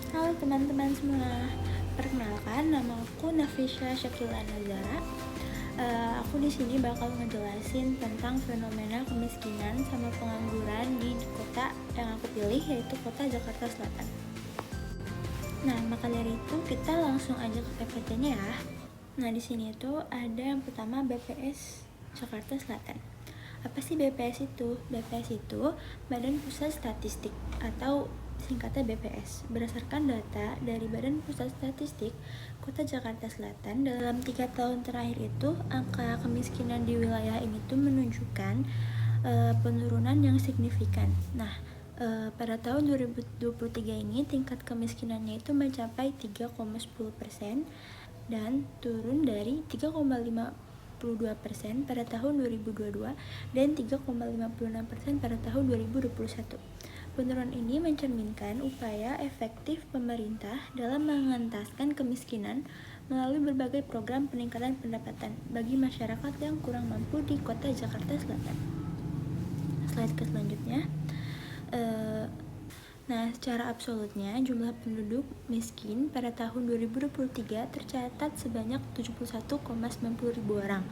Halo teman-teman semua, perkenalkan nama aku Nafisha Syakila Nazara. Aku di sini bakal ngejelasin tentang fenomena kemiskinan sama pengangguran di kota yang aku pilih, yaitu kota Jakarta Selatan. Nah, maka dari itu kita langsung aja ke PPT-nya ya. Nah, di sini tuh ada yang pertama BPS Jakarta Selatan. Apa sih BPS itu? BPS itu Badan Pusat Statistik atau singkatnya BPS. Berdasarkan data dari Badan Pusat Statistik Kota Jakarta Selatan, dalam 3 tahun terakhir itu angka kemiskinan di wilayah ini tuh menunjukkan penurunan yang signifikan. Nah, pada tahun 2023 ini tingkat kemiskinannya itu mencapai 3,10% dan turun dari 3,52% pada tahun 2022 dan 3,56% pada tahun 2021. Penurunan ini mencerminkan upaya efektif pemerintah dalam mengentaskan kemiskinan melalui berbagai program peningkatan pendapatan bagi masyarakat yang kurang mampu di kota Jakarta Selatan. Slide ke selanjutnya. Nah, secara absolutnya jumlah penduduk miskin pada tahun 2023 tercatat sebanyak 71,90 ribu orang,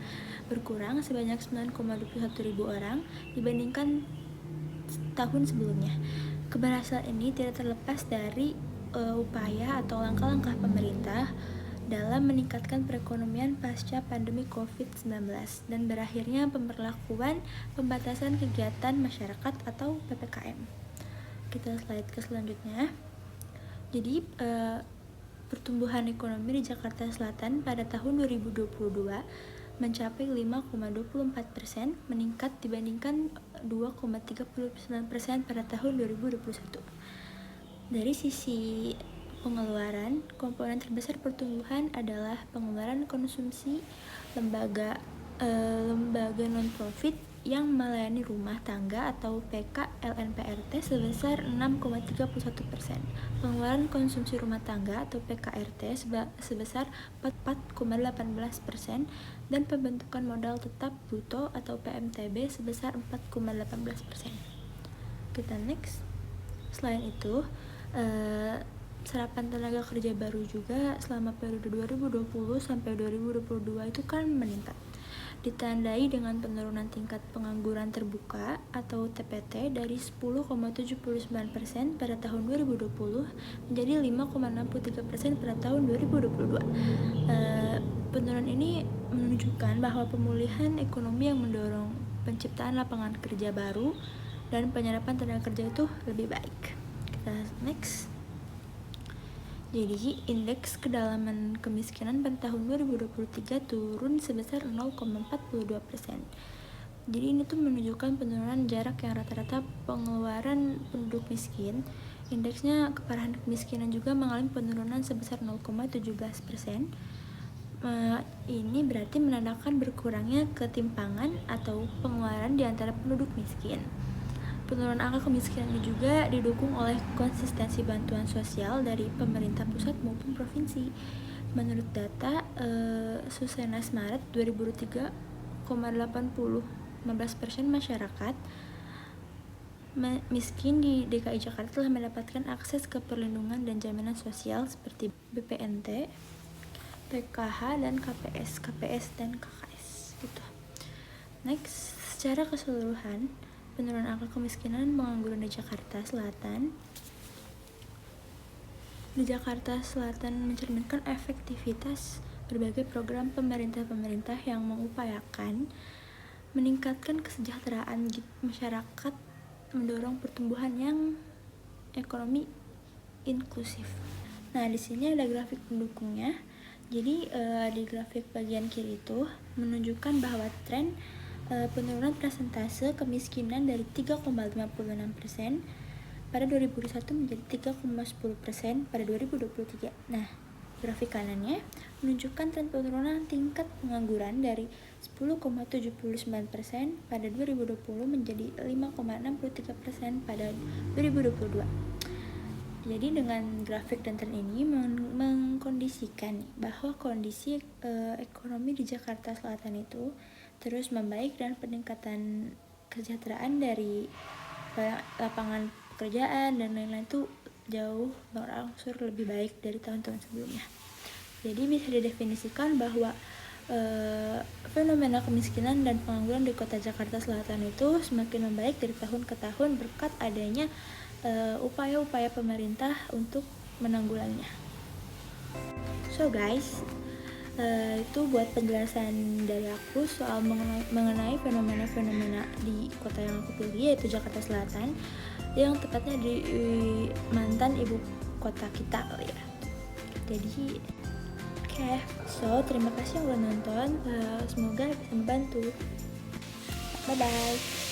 berkurang sebanyak 9,21 ribu orang dibandingkan tahun sebelumnya. Keberhasilan ini tidak terlepas dari upaya atau langkah-langkah pemerintah dalam meningkatkan perekonomian pasca pandemi COVID-19 dan berakhirnya pemberlakuan pembatasan kegiatan masyarakat atau PPKM. Kita slide ke selanjutnya. Jadi pertumbuhan ekonomi di Jakarta Selatan pada tahun 2022 mencapai 5,24%, meningkat dibandingkan 2,39% pada tahun 2021. Dari sisi pengeluaran, komponen terbesar pertumbuhan adalah pengeluaran konsumsi lembaga non-profit yang melayani rumah tangga atau PK-LNPRT sebesar 6,31%, pengeluaran konsumsi rumah tangga atau PKRT sebesar 4,18%, dan pembentukan modal tetap bruto atau PMTB sebesar 4,18%. Kita next. Selain itu, serapan tenaga kerja baru juga selama periode 2020 sampai 2022 itu kan meningkat, ditandai dengan penurunan tingkat pengangguran terbuka atau TPT dari 10,79% pada tahun 2020 menjadi 5,63% pada tahun 2022. Penurunan ini menunjukkan bahwa pemulihan ekonomi yang mendorong penciptaan lapangan kerja baru dan penyerapan tenaga kerja itu lebih baik. Kita next. Jadi, indeks kedalaman kemiskinan pada tahun 2023 turun sebesar 0,42%. Jadi ini tuh menunjukkan penurunan jarak yang rata-rata pengeluaran penduduk miskin. Indeksnya keparahan kemiskinan juga mengalami penurunan sebesar 0,17%. Ini berarti menandakan berkurangnya ketimpangan atau pengeluaran di antara penduduk miskin. Penurunan angka kemiskinan ini juga didukung oleh konsistensi bantuan sosial dari pemerintah pusat maupun provinsi. Menurut data Susenas Maret 2023, 15% masyarakat miskin di DKI Jakarta telah mendapatkan akses ke perlindungan dan jaminan sosial seperti BPNT, PKH, dan KPS dan KKS gitu. Next, secara keseluruhan penurunan angka kemiskinan pengangguran di Jakarta Selatan mencerminkan efektivitas berbagai program pemerintah yang mengupayakan meningkatkan kesejahteraan masyarakat, mendorong pertumbuhan yang ekonomi inklusif. Nah, di sini ada grafik pendukungnya. Jadi di grafik bagian kiri itu menunjukkan bahwa tren penurunan persentase kemiskinan dari 3,56% pada 2021 menjadi 3,10% pada 2023. Nah, grafik kanannya menunjukkan tren penurunan tingkat pengangguran dari 10,79% pada 2020 menjadi 5,63% pada 2022. Jadi dengan grafik dan tren ini mengkondisikan bahwa kondisi ekonomi di Jakarta Selatan itu terus membaik dan peningkatan kesejahteraan dari lapangan pekerjaan dan lain-lain itu jauh berangsur lebih baik dari tahun-tahun sebelumnya. Jadi bisa didefinisikan bahwa fenomena kemiskinan dan pengangguran di kota Jakarta Selatan itu semakin membaik dari tahun ke tahun berkat adanya upaya-upaya pemerintah untuk menanggulanginya. So guys, itu buat penjelasan dari aku soal mengenai fenomena-fenomena di kota yang aku pilih, yaitu Jakarta Selatan, yang tepatnya di mantan ibu kota kita kali ya. Jadi so terima kasih yang udah nonton, semoga bisa membantu. Bye bye.